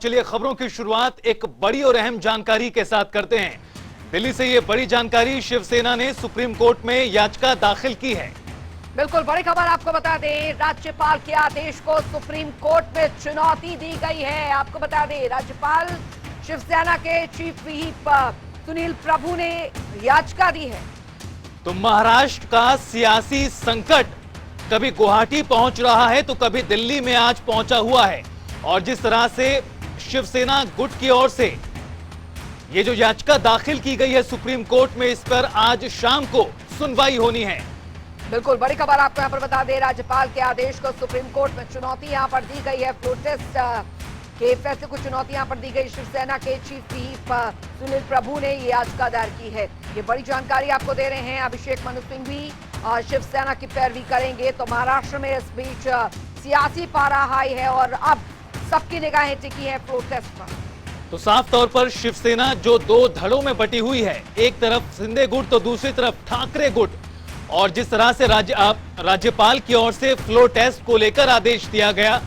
चलिए खबरों की शुरुआत एक बड़ी और अहम जानकारी के साथ करते हैं। दिल्ली से ये बड़ी जानकारी, शिवसेना ने सुप्रीम कोर्ट में याचिका दाखिल की है। बिल्कुल बड़ी खबर आपको बता दें, राज्यपाल के आदेश को सुप्रीम कोर्ट में चुनौती दी गई है। आपको बता दें, राज्यपाल शिवसेना के चीफ व्हिप सुनील प्रभु ने याचिका दी है। तो महाराष्ट्र का सियासी संकट कभी गुवाहाटी पहुंच रहा है तो कभी दिल्ली में आज पहुंचा हुआ है, और जिस तरह से शिवसेना गुट की ओर से ये जो याचिका दाखिल की गई है सुप्रीम कोर्ट में, इस पर आज शाम को सुनवाई होनी है। बिल्कुल बड़ी खबर आपको यहाँ पर बता दें, राज्यपाल के आदेश को सुप्रीम कोर्ट में चुनौती यहाँ पर दी गई है। प्रोटेस्ट के फैसले को चुनौती यहाँ पर दी गई। शिवसेना के चीफ व्हिप सुनील प्रभु ने ये याचिका दायर की है। ये बड़ी जानकारी आपको दे रहे हैं। अभिषेक मनु सिंह भी शिवसेना की पैरवी करेंगे। तो महाराष्ट्र में इस बीच सियासी पारा हाई है और अब सबकी निगाहें टिकी है प्रोटेस्ट पर। तो साफ तौर पर शिवसेना जो दो धड़ों में बटी हुई है, एक तरफ शिंदे गुट तो दूसरी तरफ ठाकरे गुट, और जिस तरह से राज्यपाल की ओर से फ्लोर टेस्ट को लेकर आदेश दिया गया,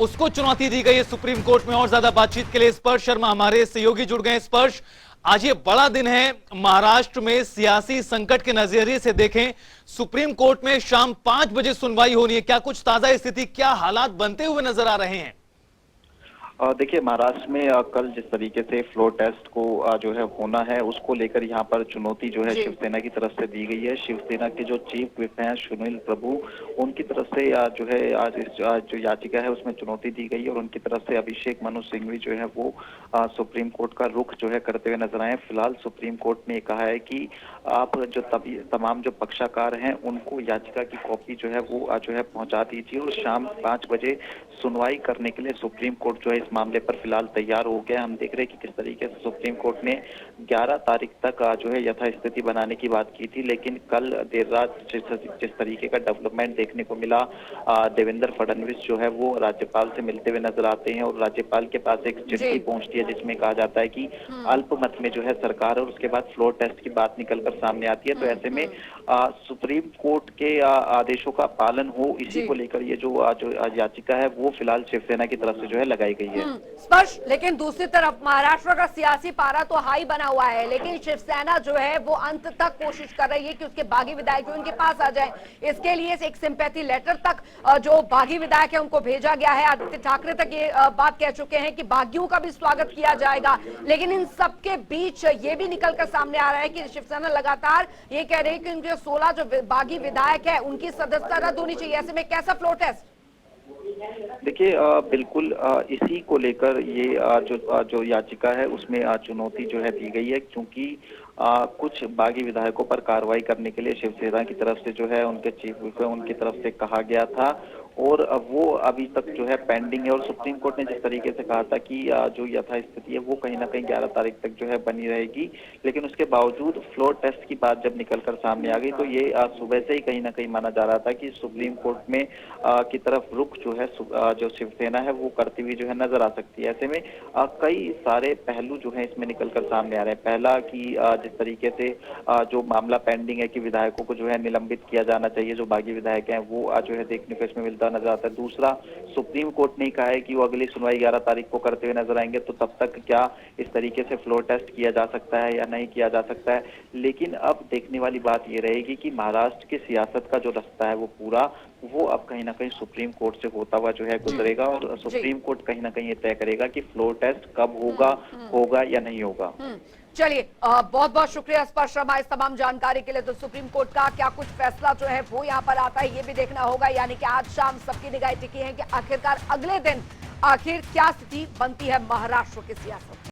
उसको चुनौती दी गई है सुप्रीम कोर्ट में। और ज्यादा बातचीत के लिए स्पर्श शर्मा हमारे सहयोगी जुड़ गए। स्पर्श, आज ये बड़ा दिन है महाराष्ट्र में सियासी संकट के नजरिए से देखें, सुप्रीम कोर्ट में शाम 5 बजे सुनवाई होनी है। क्या कुछ ताजा स्थिति, क्या हालात बनते हुए नजर आ रहे हैं? देखिए, महाराष्ट्र में कल जिस तरीके से फ्लोर टेस्ट को जो है होना है, उसको लेकर यहाँ पर चुनौती जो है शिवसेना की तरफ से दी गई है। शिवसेना के जो चीफ व्हिप हैं सुनील प्रभु, उनकी तरफ से जो है आज इस जो याचिका है उसमें चुनौती दी गई है, और उनकी तरफ से अभिषेक मनु सिंघवी जो है वो सुप्रीम कोर्ट का रुख जो है करते हुए नजर आए। फिलहाल सुप्रीम कोर्ट ने कहा है कि आप जो तमाम जो पक्षकार हैं उनको याचिका की कॉपी जो है वो जो है पहुंचा दीजिए, और शाम 5 बजे सुनवाई करने के लिए सुप्रीम कोर्ट जो है इस मामले पर फिलहाल तैयार हो गया। हम देख रहे हैं कि किस तरीके से सुप्रीम कोर्ट ने 11 तारीख तक जो है यथास्थिति बनाने की बात की थी, लेकिन कल देर रात जिस तरीके का डेवलपमेंट देखने को मिला, देवेंद्र फडणवीस जो है वो राज्यपाल से मिलते हुए नजर आते हैं, और राज्यपाल के पास एक चिट्ठी पहुंचती है जिसमें कहा जाता है कि अल्पमत में जो है सरकार, और उसके बाद फ्लोर टेस्ट की बात निकलकर सामने आती है। तो ऐसे में सुप्रीम कोर्ट के आदेशों का पालन हो, इसी को लेकर ये जो याचिका है वो फिलहाल शिवसेना की तरफ से जो है लगाई गई है। स्पर्श, लेकिन दूसरी तरफ महाराष्ट्र का सियासी पारा तो हाई बना हुआ है, लेकिन शिवसेना जो है वो अंत तक कोशिश कर रही है कि उसके बागी विधायक उनके पास आ जाए। इसके लिए एक सिंपैथी लेटर तक जो बागी विधायक है उनको भेजा गया है। आदित्य ठाकरे तक ये बात कह चुके हैं कि बागियों का भी स्वागत किया जाएगा। लेकिन इन सबके बीच ये भी निकलकर सामने आ रहा है कि शिवसेना लगातार ये कह रही है कि उनके 16 जो बागी विधायक है उनकी सदस्यता रद्द होनी चाहिए। ऐसे में कैसा फ्लोर टेस्ट? देखिए, बिल्कुल इसी को लेकर ये जो याचिका है उसमें चुनौती जो है दी गई है, क्योंकि कुछ बागी विधायकों पर कार्रवाई करने के लिए शिवसेना की तरफ से जो है उनके चीफ व्हिप उनकी तरफ से कहा गया था, और वो अभी तक जो है पेंडिंग है। और सुप्रीम कोर्ट ने जिस तरीके से कहा था कि जो यथास्थिति है वो कहीं ना कहीं 11 तारीख तक जो है बनी रहेगी, लेकिन उसके बावजूद फ्लोर टेस्ट की बात जब निकलकर सामने आ गई तो ये सुबह से ही कहीं ना कहीं माना जा रहा था कि सुप्रीम कोर्ट में की तरफ रुख जो है जो शिवसेना है वो करती हुई जो है नजर आ सकती है। ऐसे में कई सारे पहलू जो है इसमें निकलकर सामने आ रहे हैं। पहला कि जिस तरीके से जो मामला पेंडिंग है कि विधायकों को जो है निलंबित किया जाना चाहिए, जो बागी विधायक हैं वो जो है देखने को इसमें मिलता नजर आता है। दूसरा, सुप्रीम कोर्ट ने कहा है कि वो अगली सुनवाई 11 तारीख को करते हुए नजर आएंगे, तो तब तक क्या इस तरीके से फ्लोर टेस्ट किया जा सकता है या नहीं किया जा सकता है। लेकिन अब देखने वाली बात ये रहेगी कि महाराष्ट्र की सियासत का जो रास्ता है वो पूरा वो अब कहीं ना कहीं सुप्रीम कोर्ट से होता हुआ जो है गुजरेगा, और सुप्रीम कोर्ट कहीं ना कहीं ये तय करेगा कि फ्लोर टेस्ट कब होगा या नहीं होगा। चलिए, बहुत बहुत शुक्रिया स्पर्श शर्मा इस तमाम जानकारी के लिए। तो सुप्रीम कोर्ट का क्या कुछ फैसला जो है वो यहाँ पर आता है ये भी देखना होगा। यानी कि आज शाम सबकी निगाहें टिकी हैं कि आखिरकार अगले दिन आखिर क्या स्थिति बनती है महाराष्ट्र की सियासत।